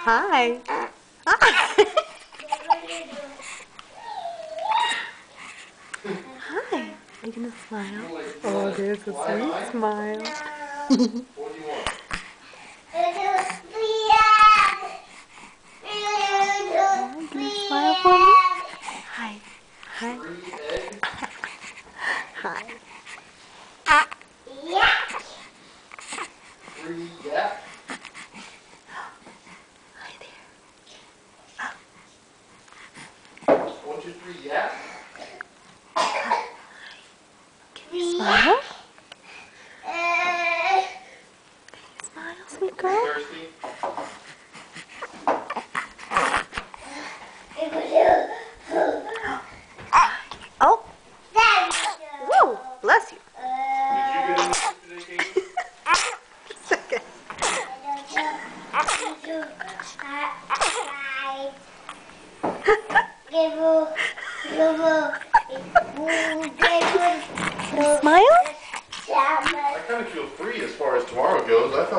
Hi. Hi. Hi. Are you gonna smile? Oh, there's a sweet smile. What do you want? Can you smile for me? Hi. Hi. 3 eggs? Hi. 3 yak? Hi there. 1, 2, 3 yak? Can you smile? Can you smile, sweet girl? Thirsty? Oh. Whoa. Bless you. Did you get any today, Katie? Second. Smile? I kind of feel free as far as tomorrow goes. I thought